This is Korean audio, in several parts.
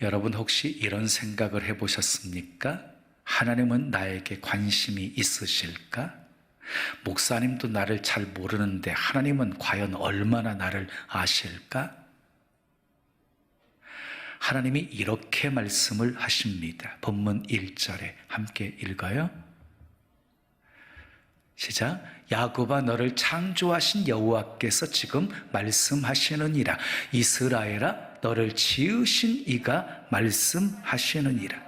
여러분 혹시 이런 생각을 해보셨습니까? 하나님은 나에게 관심이 있으실까? 목사님도 나를 잘 모르는데 하나님은 과연 얼마나 나를 아실까? 하나님이 이렇게 말씀을 하십니다. 본문 1절에 함께 읽어요. 시작. 야곱아, 너를 창조하신 여호와께서 지금 말씀하시느니라. 이스라엘아, 너를 지으신 이가 말씀하시느니라.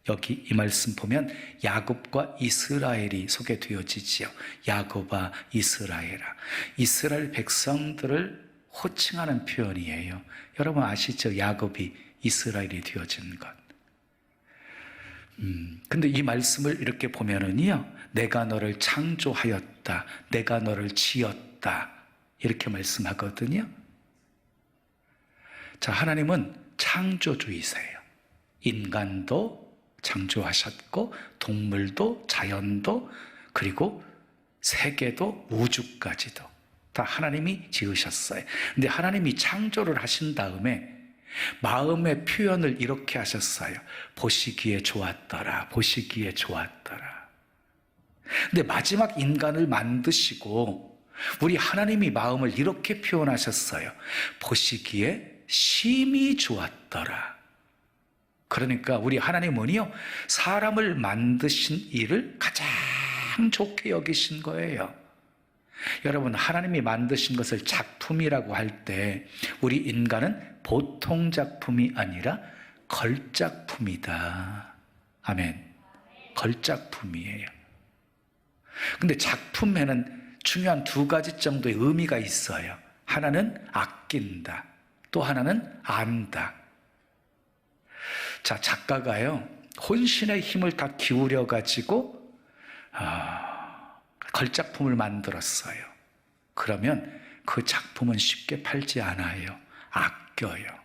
여기 이 말씀 보면 야곱과 이스라엘이 소개되어지지요. 야곱아, 이스라엘아. 이스라엘 백성들을 호칭하는 표현이에요. 여러분 아시죠? 야곱이 이스라엘이 되어진 것. 근데 이 말씀을 이렇게 보면은요, 내가 너를 창조하였다, 내가 너를 지었다, 이렇게 말씀하거든요. 자, 하나님은 창조주이세요. 인간도 창조하셨고, 동물도, 자연도, 그리고 세계도, 우주까지도 다 하나님이 지으셨어요. 근데 하나님이 창조를 하신 다음에 마음의 표현을 이렇게 하셨어요. 보시기에 좋았더라, 보시기에 좋았더라. 근데 마지막 인간을 만드시고 우리 하나님이 마음을 이렇게 표현하셨어요. 보시기에 심히 좋았더라. 그러니까 우리 하나님은요, 사람을 만드신 일을 가장 좋게 여기신 거예요. 여러분, 하나님이 만드신 것을 작품이라고 할 때 우리 인간은 보통 작품이 아니라 걸작품이다. 아멘. 걸작품이에요. 근데 작품에는 중요한 두 가지 정도의 의미가 있어요. 하나는 아낀다, 또 하나는 안다. 자, 작가가요, 혼신의 힘을 다 기울여 가지고 걸작품을 만들었어요. 그러면 그 작품은 쉽게 팔지 않아요. 아껴요.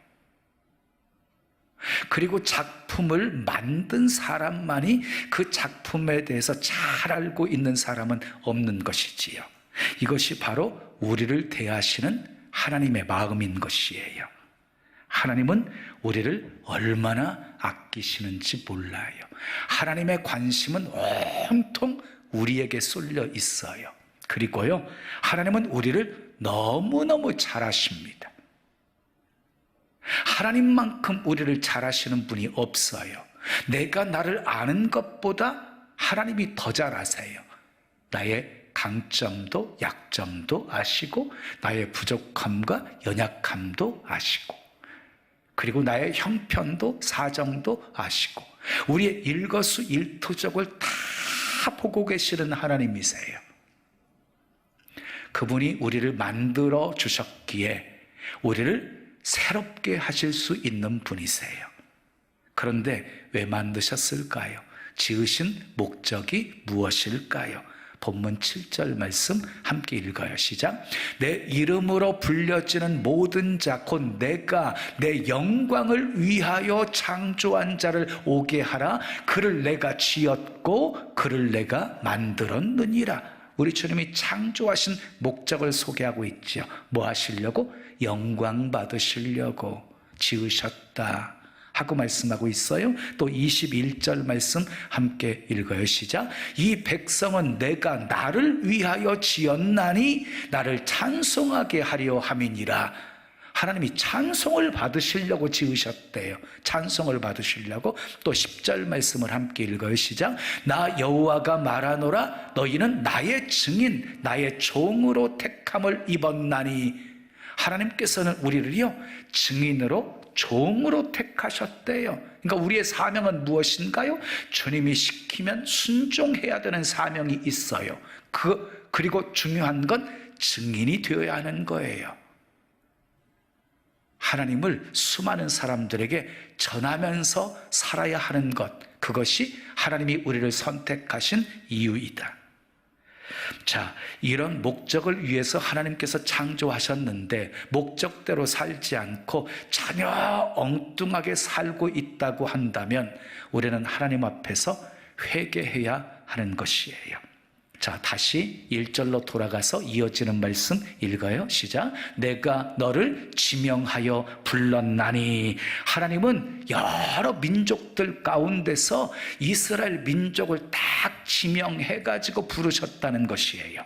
그리고 작품을 만든 사람만이 그 작품에 대해서 잘 알고 있는 사람은 없는 것이지요. 이것이 바로 우리를 대하시는 하나님의 마음인 것이에요. 하나님은 우리를 얼마나 아끼시는지 몰라요. 하나님의 관심은 온통 우리에게 쏠려 있어요. 그리고요, 하나님은 우리를 너무너무 잘 아십니다. 하나님만큼 우리를 잘 아시는 분이 없어요. 내가 나를 아는 것보다 하나님이 더 잘 아세요. 나의 강점도 약점도 아시고, 나의 부족함과 연약함도 아시고, 그리고 나의 형편도 사정도 아시고, 우리의 일거수일투족을 다 보고 계시는 하나님이세요. 그분이 우리를 만들어 주셨기에 우리를 새롭게 하실 수 있는 분이세요. 그런데 왜 만드셨을까요? 지으신 목적이 무엇일까요? 본문 7절 말씀 함께 읽어요. 시작. 내 이름으로 불려지는 모든 자, 곧 내가 내 영광을 위하여 창조한 자를 오게 하라. 그를 내가 지었고 그를 내가 만들었느니라. 우리 주님이 창조하신 목적을 소개하고 있죠. 뭐 하시려고? 영광 받으시려고 지으셨다 하고 말씀하고 있어요. 또 21절 말씀 함께 읽어요. 시작. 이 백성은 내가 나를 위하여 지었나니 나를 찬송하게 하려 함이니라. 하나님이 찬송을 받으시려고 지으셨대요. 찬송을 받으시려고. 또 10절 말씀을 함께 읽어요. 시작. 나 여호와가 말하노라. 너희는 나의 증인, 나의 종으로 택함을 입었나니. 하나님께서는 우리를요, 증인으로, 종으로 택하셨대요. 그러니까 우리의 사명은 무엇인가요? 주님이 시키면 순종해야 되는 사명이 있어요. 그리고 중요한 건 증인이 되어야 하는 거예요. 하나님을 수많은 사람들에게 전하면서 살아야 하는 것, 그것이 하나님이 우리를 선택하신 이유이다. 자, 이런 목적을 위해서 하나님께서 창조하셨는데 목적대로 살지 않고 전혀 엉뚱하게 살고 있다고 한다면 우리는 하나님 앞에서 회개해야 하는 것이에요. 자, 다시 1절로 돌아가서 이어지는 말씀 읽어요. 시작. 내가 너를 지명하여 불렀나니. 하나님은 여러 민족들 가운데서 이스라엘 민족을 딱 지명해가지고 부르셨다는 것이에요.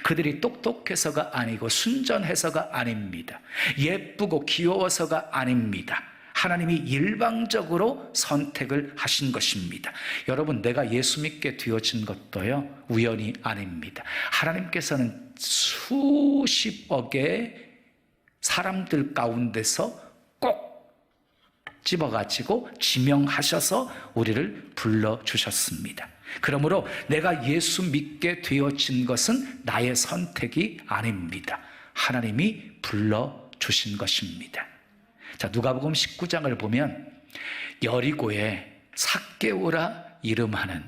그들이 똑똑해서가 아니고 순전해서가 아닙니다. 예쁘고 귀여워서가 아닙니다. 하나님이 일방적으로 선택을 하신 것입니다. 여러분, 내가 예수 믿게 되어진 것도요, 우연이 아닙니다. 하나님께서는 수십억의 사람들 가운데서 꼭 집어가지고 지명하셔서 우리를 불러주셨습니다. 그러므로 내가 예수 믿게 되어진 것은 나의 선택이 아닙니다. 하나님이 불러주신 것입니다. 자, 누가복음 19장을 보면 여리고에 삭개오라 이름하는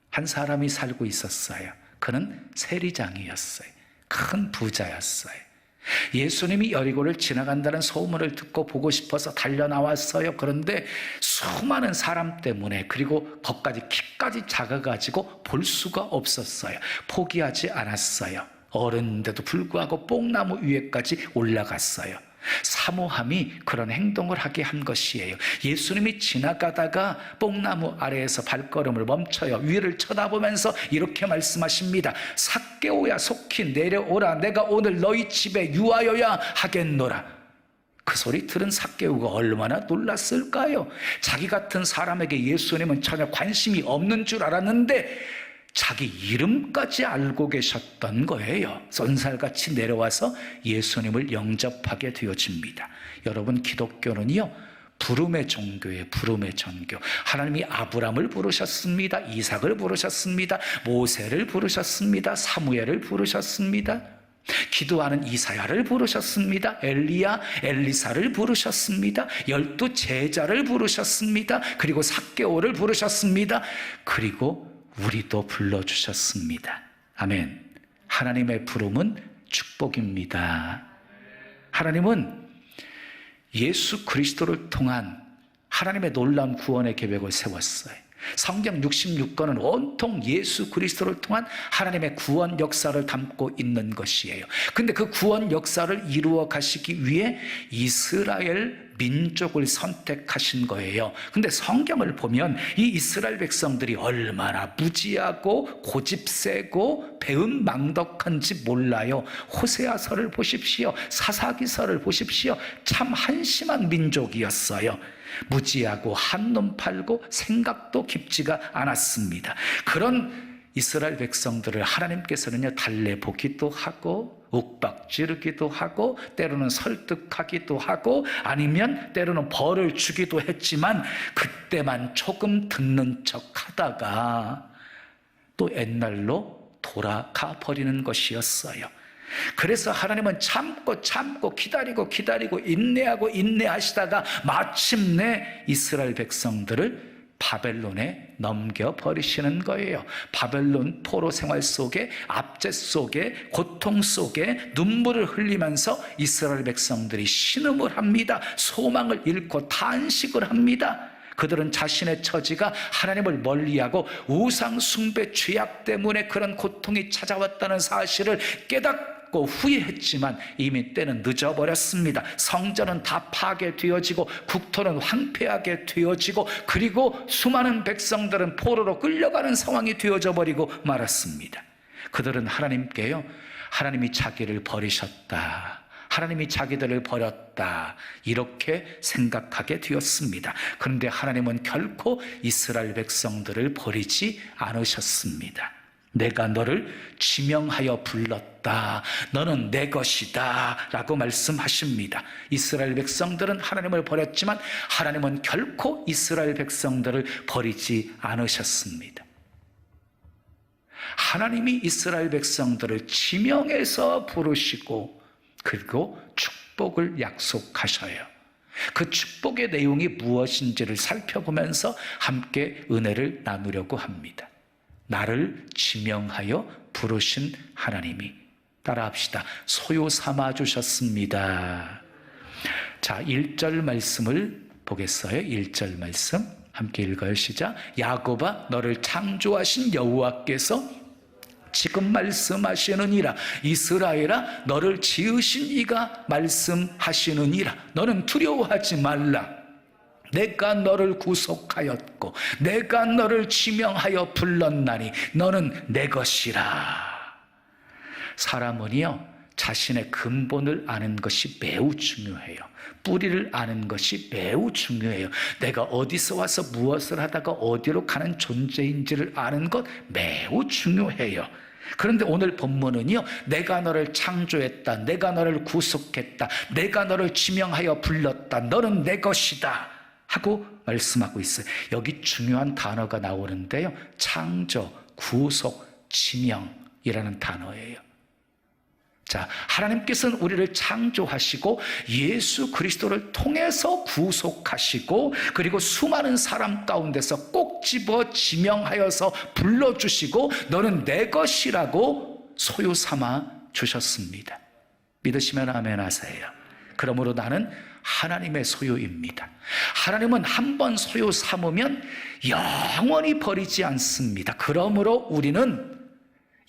한 사람이 살고 있었어요. 그는 세리장이었어요. 큰 부자였어요. 예수님이 여리고를 지나간다는 소문을 듣고 보고 싶어서 달려나왔어요. 그런데 수많은 사람 때문에, 그리고 거기까지 키까지 작아가지고 볼 수가 없었어요. 포기하지 않았어요. 어른인데도 불구하고 뽕나무 위에까지 올라갔어요. 사모함이 그런 행동을 하게 한 것이에요. 예수님이 지나가다가 뽕나무 아래에서 발걸음을 멈춰요. 위를 쳐다보면서 이렇게 말씀하십니다. 삭개오야, 속히 내려오라. 내가 오늘 너희 집에 유하여야 하겠노라. 그 소리 들은 삭개오가 얼마나 놀랐을까요? 자기 같은 사람에게 예수님은 전혀 관심이 없는 줄 알았는데 자기 이름까지 알고 계셨던 거예요. 쏜살같이 내려와서 예수님을 영접하게 되어집니다. 여러분, 기독교는요, 부름의 종교예요. 부름의 종교. 하나님이 아브람을 부르셨습니다. 이삭을 부르셨습니다. 모세를 부르셨습니다. 사무엘을 부르셨습니다. 기도하는 이사야를 부르셨습니다. 엘리야, 엘리사를 부르셨습니다. 12 제자를 부르셨습니다. 그리고 삭개오를 부르셨습니다. 그리고 우리도 불러주셨습니다. 아멘. 하나님의 부름은 축복입니다. 하나님은 예수 그리스도를 통한 하나님의 놀라운 구원의 계획을 세웠어요. 성경 66권은 온통 예수 그리스도를 통한 하나님의 구원 역사를 담고 있는 것이에요. 근데 그 구원 역사를 이루어 가시기 위해 이스라엘 민족을 선택하신 거예요. 근데 성경을 보면 이 이스라엘 백성들이 얼마나 무지하고 고집세고 배은망덕한지 몰라요. 호세아서를 보십시오. 사사기서를 보십시오. 참 한심한 민족이었어요. 무지하고 한눈 팔고 생각도 깊지가 않았습니다. 그런 이스라엘 백성들을 하나님께서는요, 달래보기도 하고 윽박지르기도 하고 때로는 설득하기도 하고 아니면 때로는 벌을 주기도 했지만 그때만 조금 듣는 척 하다가 또 옛날로 돌아가 버리는 것이었어요. 그래서 하나님은 참고 기다리고 인내하시다가 마침내 이스라엘 백성들을 바벨론에 넘겨버리시는 거예요. 바벨론 포로 생활 속에, 압제 속에, 고통 속에 눈물을 흘리면서 이스라엘 백성들이 신음을 합니다. 소망을 잃고 탄식을 합니다. 그들은 자신의 처지가 하나님을 멀리하고 우상 숭배 죄악 때문에 그런 고통이 찾아왔다는 사실을 깨닫고 후회했지만 이미 때는 늦어버렸습니다. 성전은 다 파괴되어지고 국토는 황폐하게 되어지고 그리고 수많은 백성들은 포로로 끌려가는 상황이 되어져 버리고 말았습니다. 그들은 하나님께요, 하나님이 자기를 버리셨다, 하나님이 자기들을 버렸다, 이렇게 생각하게 되었습니다. 그런데 하나님은 결코 이스라엘 백성들을 버리지 않으셨습니다. 내가 너를 지명하여 불렀다, 너는 내 것이다 라고 말씀하십니다. 이스라엘 백성들은 하나님을 버렸지만 하나님은 결코 이스라엘 백성들을 버리지 않으셨습니다. 하나님이 이스라엘 백성들을 지명해서 부르시고 그리고 축복을 약속하셔요. 그 축복의 내용이 무엇인지를 살펴보면서 함께 은혜를 나누려고 합니다. 나를 지명하여 부르신 하나님이, 따라합시다. 소요 삼아 주셨습니다. 자, 1절 말씀을 보겠어요. 1절 말씀 함께 읽어요. 시작. 야곱아, 너를 창조하신 여호와께서 지금 말씀하시느니라. 이스라엘아, 너를 지으신 이가 말씀하시느니라. 너는 두려워하지 말라. 내가 너를 구속하였고 내가 너를 지명하여 불렀나니 너는 내 것이라. 사람은요, 자신의 근본을 아는 것이 매우 중요해요. 뿌리를 아는 것이 매우 중요해요. 내가 어디서 와서 무엇을 하다가 어디로 가는 존재인지를 아는 것 매우 중요해요. 그런데 오늘 본문은요, 내가 너를 창조했다, 내가 너를 구속했다, 내가 너를 지명하여 불렀다, 너는 내 것이다 하고 말씀하고 있어요. 여기 중요한 단어가 나오는데요, 창조, 구속, 지명이라는 단어예요. 자, 하나님께서는 우리를 창조하시고 예수 그리스도를 통해서 구속하시고 그리고 수많은 사람 가운데서 꼭 집어 지명하여서 불러주시고 너는 내 것이라고 소유 삼아 주셨습니다. 믿으시면 아멘 하세요. 그러므로 나는 하나님의 소유입니다. 하나님은 한 번 소유 삼으면 영원히 버리지 않습니다. 그러므로 우리는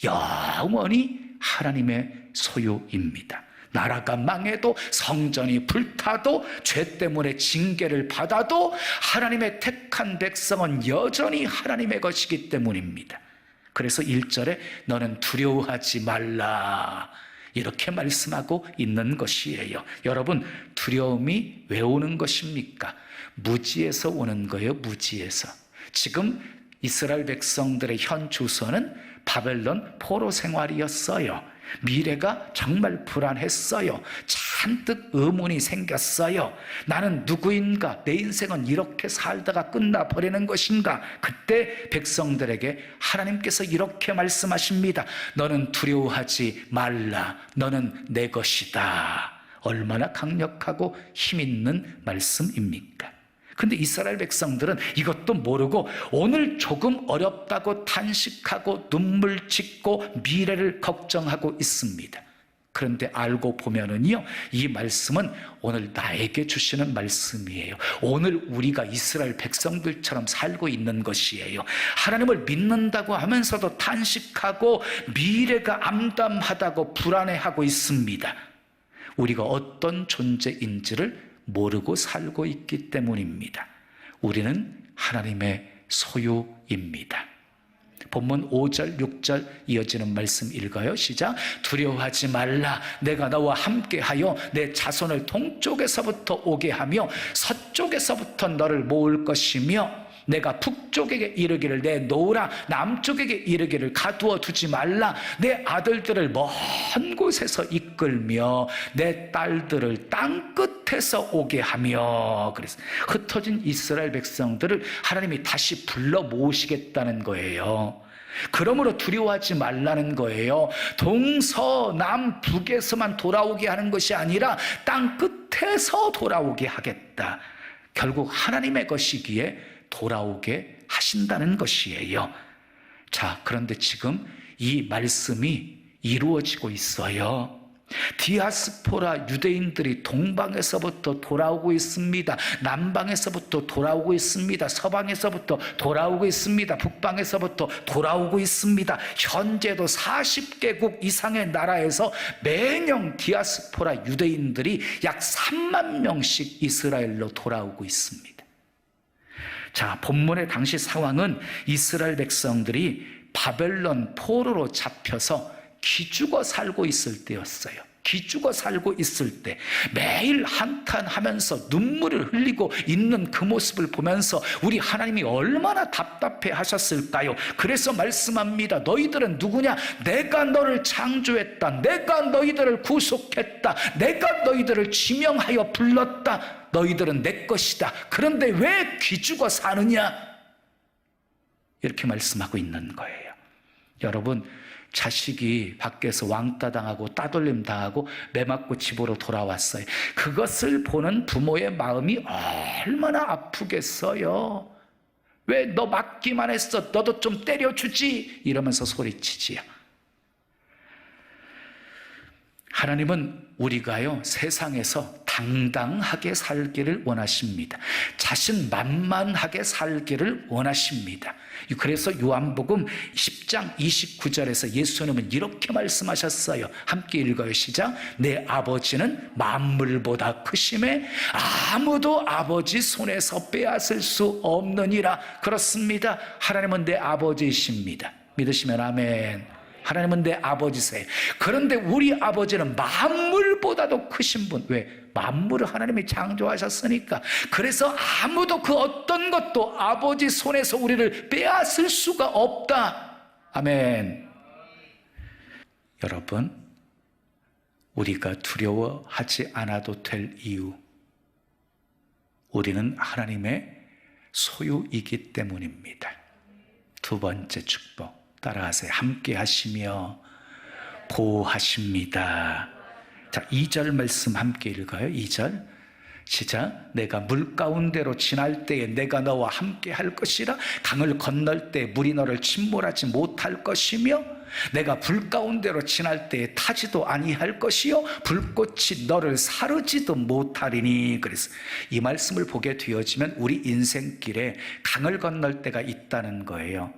영원히 하나님의 소유입니다. 나라가 망해도, 성전이 불타도, 죄 때문에 징계를 받아도 하나님의 택한 백성은 여전히 하나님의 것이기 때문입니다. 그래서 1절에 너는 두려워하지 말라 이렇게 말씀하고 있는 것이에요. 여러분, 두려움이 왜 오는 것입니까? 무지에서 오는 거예요. 무지에서. 지금 이스라엘 백성들의 현 주소는 바벨론 포로 생활이었어요. 미래가 정말 불안했어요. 잔뜩 의문이 생겼어요. 나는 누구인가? 내 인생은 이렇게 살다가 끝나버리는 것인가? 그때 백성들에게 하나님께서 이렇게 말씀하십니다. 너는 두려워하지 말라. 너는 내 것이다. 얼마나 강력하고 힘있는 말씀입니까? 근데 이스라엘 백성들은 이것도 모르고 오늘 조금 어렵다고 탄식하고 눈물 짓고 미래를 걱정하고 있습니다. 그런데 알고 보면은요, 이 말씀은 오늘 나에게 주시는 말씀이에요. 오늘 우리가 이스라엘 백성들처럼 살고 있는 것이에요. 하나님을 믿는다고 하면서도 탄식하고 미래가 암담하다고 불안해하고 있습니다. 우리가 어떤 존재인지를 모르고 살고 있기 때문입니다. 우리는 하나님의 소유입니다. 본문 5절, 6절 이어지는 말씀 읽어요. 시작. 두려워하지 말라. 내가 너와 함께하여 내 자손을 동쪽에서부터 오게 하며 서쪽에서부터 너를 모을 것이며 내가 북쪽에게 이르기를 내놓으라. 남쪽에게 이르기를 가두어 두지 말라. 내 아들들을 먼 곳에서 이끌며 내 딸들을 땅 끝에서 오게 하며. 그래서 흩어진 이스라엘 백성들을 하나님이 다시 불러 모으시겠다는 거예요. 그러므로 두려워하지 말라는 거예요. 동서남북에서만 돌아오게 하는 것이 아니라 땅 끝에서 돌아오게 하겠다. 결국 하나님의 것이기에 돌아오게 하신다는 것이에요. 자, 그런데 지금 이 말씀이 이루어지고 있어요. 디아스포라 유대인들이 동방에서부터 돌아오고 있습니다. 남방에서부터 돌아오고 있습니다. 서방에서부터 돌아오고 있습니다. 북방에서부터 돌아오고 있습니다. 현재도 40개국 이상의 나라에서 매년 디아스포라 유대인들이 약 3만 명씩 이스라엘로 돌아오고 있습니다. 자, 본문의 당시 상황은 이스라엘 백성들이 바벨론 포로로 잡혀서 기죽어 살고 있을 때였어요. 기죽어 살고 있을 때 매일 한탄하면서 눈물을 흘리고 있는 그 모습을 보면서 우리 하나님이 얼마나 답답해 하셨을까요? 그래서 말씀합니다. 너희들은 누구냐? 내가 너를 창조했다. 내가 너희들을 구속했다. 내가 너희들을 지명하여 불렀다. 너희들은 내 것이다. 그런데 왜 기죽어 사느냐? 이렇게 말씀하고 있는 거예요. 여러분, 자식이 밖에서 왕따 당하고 따돌림 당하고 매 맞고 집으로 돌아왔어요. 그것을 보는 부모의 마음이 얼마나 아프겠어요. 왜 너 맞기만 했어? 너도 좀 때려주지? 이러면서 소리치지요. 하나님은 우리가요, 세상에서 다 당당하게 살기를 원하십니다. 자신만만하게 살기를 원하십니다. 그래서 요한복음 10장 29절에서 예수님은 이렇게 말씀하셨어요. 함께 읽어요. 시작. 내 아버지는 만물보다 크심에 아무도 아버지 손에서 빼앗을 수 없느니라. 그렇습니다. 하나님은 내 아버지이십니다. 믿으시면 아멘. 하나님은 내 아버지세요. 그런데 우리 아버지는 만물보다도 크신 분. 왜? 만물을 하나님이 창조하셨으니까. 그래서 아무도 그 어떤 것도 아버지 손에서 우리를 빼앗을 수가 없다. 아멘. 여러분, 우리가 두려워하지 않아도 될 이유, 우리는 하나님의 소유이기 때문입니다. 두 번째 축복 따라하세요. 함께 하시며 보호하십니다. 자, 2절 말씀 함께 읽어요. 2절 시작. 내가 물 가운데로 지날 때에 내가 너와 함께 할 것이라. 강을 건널 때 물이 너를 침몰하지 못할 것이며 내가 불 가운데로 지날 때에 타지도 아니할 것이요 불꽃이 너를 사르지도 못하리니. 그래서 이 말씀을 보게 되어지면 우리 인생길에 강을 건널 때가 있다는 거예요.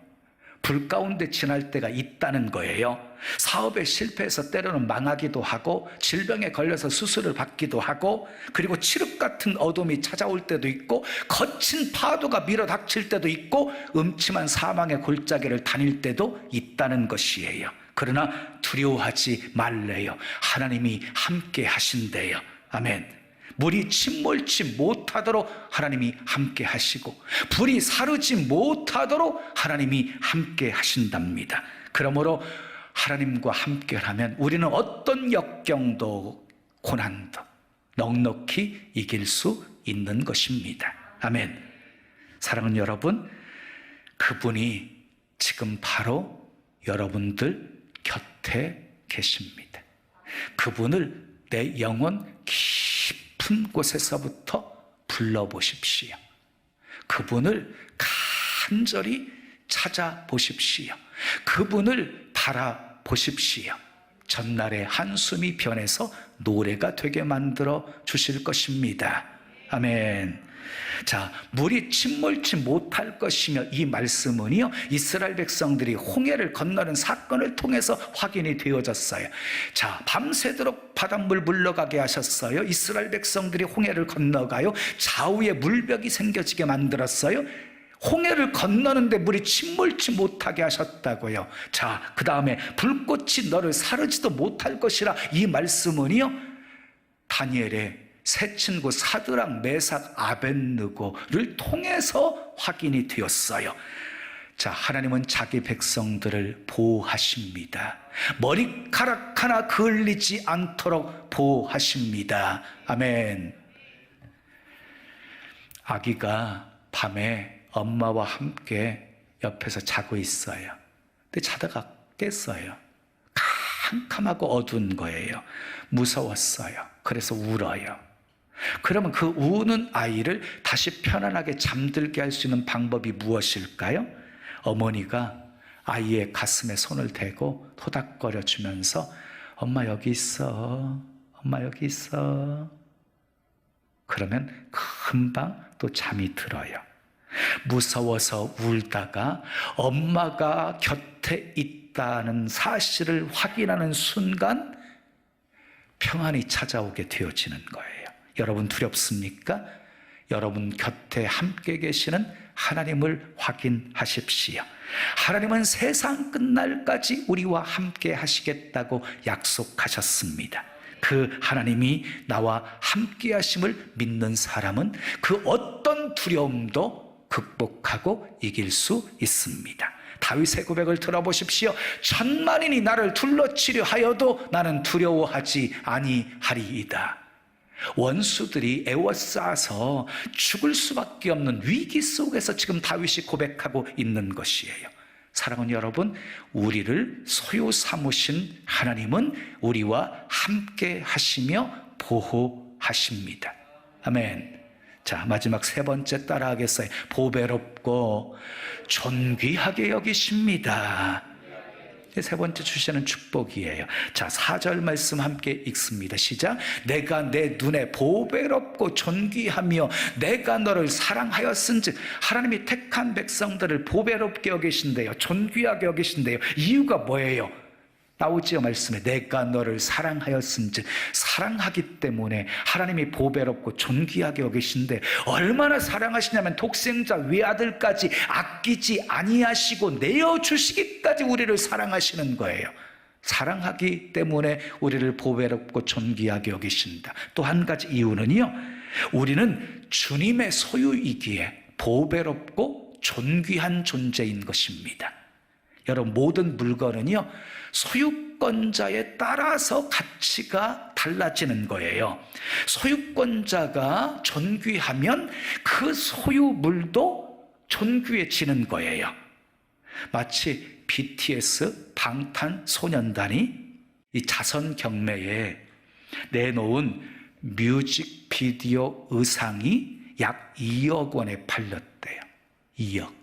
불 가운데 지날 때가 있다는 거예요. 사업에 실패해서 때로는 망하기도 하고 질병에 걸려서 수술을 받기도 하고 그리고 칠흑 같은 어둠이 찾아올 때도 있고 거친 파도가 밀어닥칠 때도 있고 음침한 사망의 골짜기를 다닐 때도 있다는 것이에요. 그러나 두려워하지 말래요. 하나님이 함께 하신대요. 아멘. 물이 침몰치 못하도록 하나님이 함께 하시고 불이 사르지 못하도록 하나님이 함께 하신답니다. 그러므로 하나님과 함께하면 우리는 어떤 역경도 고난도 넉넉히 이길 수 있는 것입니다. 아멘. 사랑하는 여러분, 그분이 지금 바로 여러분들 곁에 계십니다. 그분을 내 영혼 깊은 곳에서부터 불러보십시오. 그분을 간절히 찾아보십시오. 그분을 바라보십시오. 전날의 한숨이 변해서 노래가 되게 만들어 주실 것입니다. 아멘. 자, 물이 침몰치 못할 것이며, 이 말씀은요 이스라엘 백성들이 홍해를 건너는 사건을 통해서 확인이 되어졌어요. 자, 밤새도록 바닷물 물러가게 하셨어요. 이스라엘 백성들이 홍해를 건너가요. 좌우에 물벽이 생겨지게 만들었어요. 홍해를 건너는데 물이 침몰치 못하게 하셨다고요. 자, 그 다음에 불꽃이 너를 사르지도 못할 것이라, 이 말씀은요 다니엘의 세 친구 사드락, 메삭, 아벳느고를 통해서 확인이 되었어요. 자, 하나님은 자기 백성들을 보호하십니다. 머리카락 하나 그을리지 않도록 보호하십니다. 아멘. 아기가 밤에 엄마와 함께 옆에서 자고 있어요. 근데 자다가 깼어요. 캄캄하고 어두운 거예요. 무서웠어요. 그래서 울어요. 그러면 그 우는 아이를 다시 편안하게 잠들게 할 수 있는 방법이 무엇일까요? 어머니가 아이의 가슴에 손을 대고 토닥거려 주면서 엄마 여기 있어, 엄마 여기 있어. 그러면 금방 또 잠이 들어요. 무서워서 울다가 엄마가 곁에 있다는 사실을 확인하는 순간 평안이 찾아오게 되어지는 거예요. 여러분 두렵습니까? 여러분 곁에 함께 계시는 하나님을 확인하십시오. 하나님은 세상 끝날까지 우리와 함께 하시겠다고 약속하셨습니다. 그 하나님이 나와 함께 하심을 믿는 사람은 그 어떤 두려움도 극복하고 이길 수 있습니다. 다윗의 고백을 들어보십시오. 천만인이 나를 둘러치려 하여도 나는 두려워하지 아니하리이다. 원수들이 에워싸서 죽을 수밖에 없는 위기 속에서 지금 다윗이 고백하고 있는 것이에요. 사랑하는 여러분, 우리를 소유 삼으신 하나님은 우리와 함께 하시며 보호하십니다. 아멘. 자, 마지막 세 번째 따라하겠어요. 보배롭고 존귀하게 여기십니다. 세 번째 주시는 축복이에요. 자, 4절 말씀 함께 읽습니다. 시작. 내가 내 눈에 보배롭고 존귀하며 내가 너를 사랑하였은즉, 하나님이 택한 백성들을 보배롭게 여기신대요. 존귀하게 여기신대요. 이유가 뭐예요? 나오지요, 말씀에. 내가 너를 사랑하였은즉, 사랑하기 때문에 하나님이 보배롭고 존귀하게 여기신데, 얼마나 사랑하시냐면 독생자 외아들까지 아끼지 아니하시고 내어주시기까지 우리를 사랑하시는 거예요. 사랑하기 때문에 우리를 보배롭고 존귀하게 여기신다. 또 한 가지 이유는요, 우리는 주님의 소유이기에 보배롭고 존귀한 존재인 것입니다. 여러분, 모든 물건은요, 소유권자에 따라서 가치가 달라지는 거예요. 소유권자가 존귀하면 그 소유물도 존귀해지는 거예요. 마치 BTS 방탄소년단이 이 자선 경매에 내놓은 뮤직비디오 의상이 약 2억 원에 팔렸대요. 2억.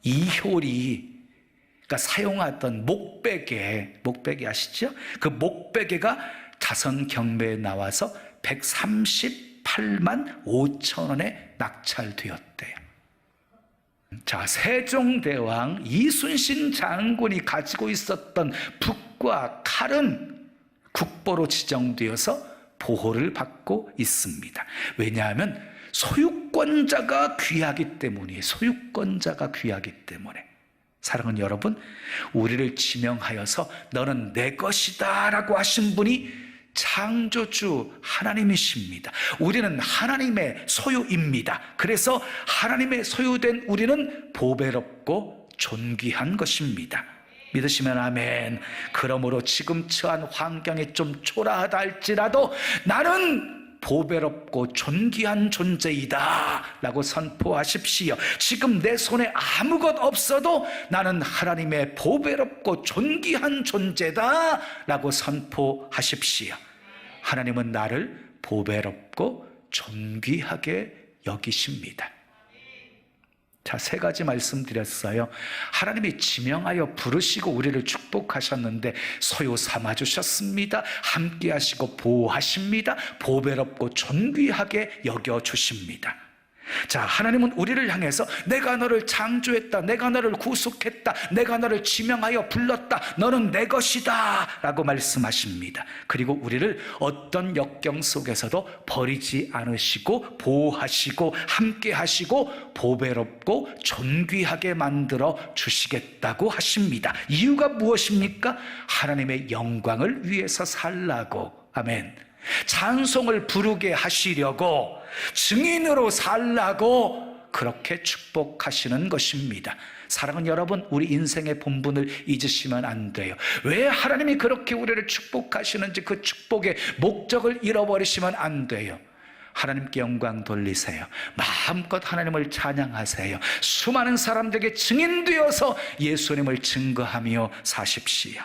이효리가 사용하던 목베개 아시죠? 그 목베개가 자선 경매에 나와서 138만 5천 원에 낙찰되었대요. 자, 세종대왕 이순신 장군이 가지고 있었던 북과 칼은 국보로 지정되어서 보호를 받고 있습니다. 왜냐하면 소유권자가 귀하기 때문이에요. 소유권자가 귀하기 때문에. 사랑하는 여러분, 우리를 지명하여서 너는 내 것이다 라고 하신 분이 창조주 하나님이십니다. 우리는 하나님의 소유입니다. 그래서 하나님의 소유된 우리는 보배롭고 존귀한 것입니다. 믿으시면 아멘. 그러므로 지금 처한 환경이 좀 초라하다 할지라도 나는 보배롭고 존귀한 존재이다 라고 선포하십시오. 지금 내 손에 아무것 없어도 나는 하나님의 보배롭고 존귀한 존재다 라고 선포하십시오. 하나님은 나를 보배롭고 존귀하게 여기십니다. 자, 3가지 말씀드렸어요. 하나님이 지명하여 부르시고 우리를 축복하셨는데 소유 삼아주셨습니다. 함께 하시고 보호하십니다. 보배롭고 존귀하게 여겨주십니다. 자, 하나님은 우리를 향해서 내가 너를 창조했다, 내가 너를 구속했다, 내가 너를 지명하여 불렀다, 너는 내 것이다 라고 말씀하십니다. 그리고 우리를 어떤 역경 속에서도 버리지 않으시고 보호하시고 함께 하시고 보배롭고 존귀하게 만들어 주시겠다고 하십니다. 이유가 무엇입니까? 하나님의 영광을 위해서 살라고. 아멘. 찬송을 부르게 하시려고, 증인으로 살라고 그렇게 축복하시는 것입니다. 사랑하는 여러분, 우리 인생의 본분을 잊으시면 안 돼요. 왜 하나님이 그렇게 우리를 축복하시는지 그 축복의 목적을 잃어버리시면 안 돼요. 하나님께 영광 돌리세요. 마음껏 하나님을 찬양하세요. 수많은 사람들에게 증인되어서 예수님을 증거하며 사십시오.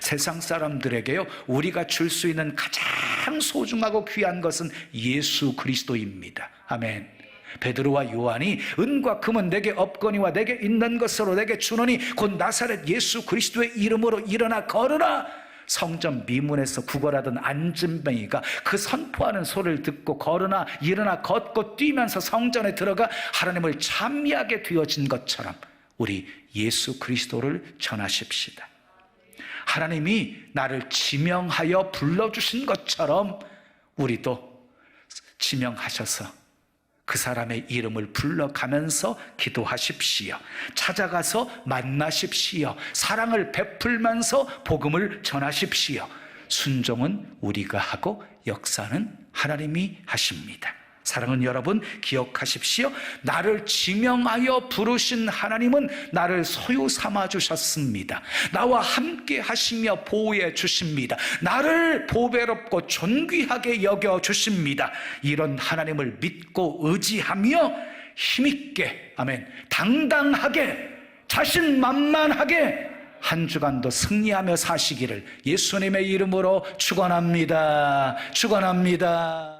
세상 사람들에게요, 우리가 줄 수 있는 가장 소중하고 귀한 것은 예수 그리스도입니다. 아멘. 베드로와 요한이 은과 금은 내게 없거니와 내게 있는 것으로 내게 주노니 곧 나사렛 예수 그리스도의 이름으로 일어나 걸으라. 성전 미문에서 구걸하던 안진뱅이가 그 선포하는 소리를 듣고 걸으나 일어나 걷고 뛰면서 성전에 들어가 하나님을 찬미하게 되어진 것처럼 우리 예수 그리스도를 전하십시다. 하나님이 나를 지명하여 불러주신 것처럼 우리도 지명하셔서 그 사람의 이름을 불러가면서 기도하십시오. 찾아가서 만나십시오. 사랑을 베풀면서 복음을 전하십시오. 순종은 우리가 하고 역사는 하나님이 하십니다. 사랑하는 여러분, 기억하십시오. 나를 지명하여 부르신 하나님은 나를 소유 삼아 주셨습니다. 나와 함께 하시며 보호해 주십니다. 나를 보배롭고 존귀하게 여겨 주십니다. 이런 하나님을 믿고 의지하며 힘있게, 아멘, 당당하게, 자신만만하게 한 주간도 승리하며 사시기를 예수님의 이름으로 축원합니다. 축원합니다.